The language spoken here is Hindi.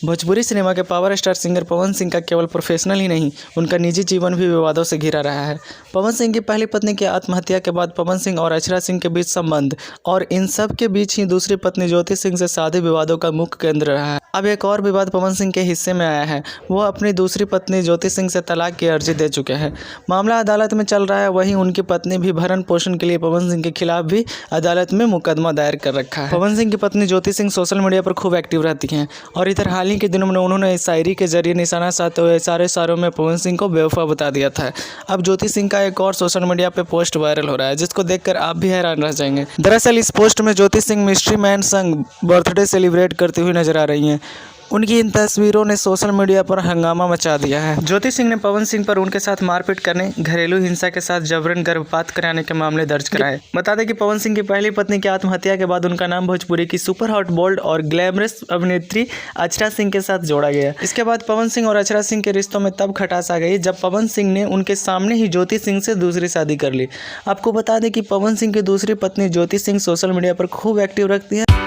भोजपुरी सिनेमा के power star singer Pawan Singh का केवल प्रोफेशनल ही नहीं, उनका निजी जीवन भी विवादों से घिरा रहा है। पवन सिंह की पहली पत्नी की आत्महत्या के बाद पवन सिंह और अक्षरा सिंह के बीच संबंध और इन सब के बीच ही दूसरी पत्नी ज्योति सिंह से शादी विवादों का मुख्य केंद्र रहा है। अब एक और विवाद पवन सिंह के हिस्से में आया है। वो अपनी दूसरी पत्नी ज्योति सिंह से तलाक की अर्जी दे चुके हैं। मामला अदालत में चल रहा है। वहीं उनकी पत्नी भी भरण पोषण के लिए पवन सिंह के खिलाफ भी अदालत में मुकदमा दायर कर रखा है। पवन सिंह की पत्नी ज्योति सिंह सोशल मीडिया पर खूब एक्टिव रहती हैं और इधर हाल ही के दिनों में उन्होंने शायरी के जरिए निशाना साधते हुए सारे इशारों में पवन सिंह को बेवफा बता दिया था। अब ज्योति सिंह का एक और सोशल मीडिया पे पोस्ट वायरल हो रहा है, जिसको देखकर आप भी हैरान रह जाएंगे। दरअसल इस पोस्ट में ज्योति सिंह मिस्ट्री मैन संग बर्थडे सेलिब्रेट करती हुई नजर आ रही हैं। उनकी इन तस्वीरों ने सोशल मीडिया पर हंगामा मचा दिया है। ज्योति सिंह ने पवन सिंह पर उनके साथ मारपीट करने, घरेलू हिंसा के साथ जबरन गर्भपात कराने के मामले दर्ज कराए। बता दें कि पवन सिंह की पहली पत्नी की आत्महत्या के बाद उनका नाम भोजपुरी की सुपर हॉट, बोल्ड और ग्लैमरस अभिनेत्री अक्षरा सिंह के साथ जोड़ा गया। इसके बाद पवन सिंह और अक्षरा सिंह के रिश्तों में तब खटास आ गई जब पवन सिंह ने उनके सामने ही ज्योति सिंह से दूसरी शादी कर ली। आपको बता दें कि पवन सिंह की दूसरी पत्नी ज्योति सिंह सोशल मीडिया पर खूब एक्टिव रखती है।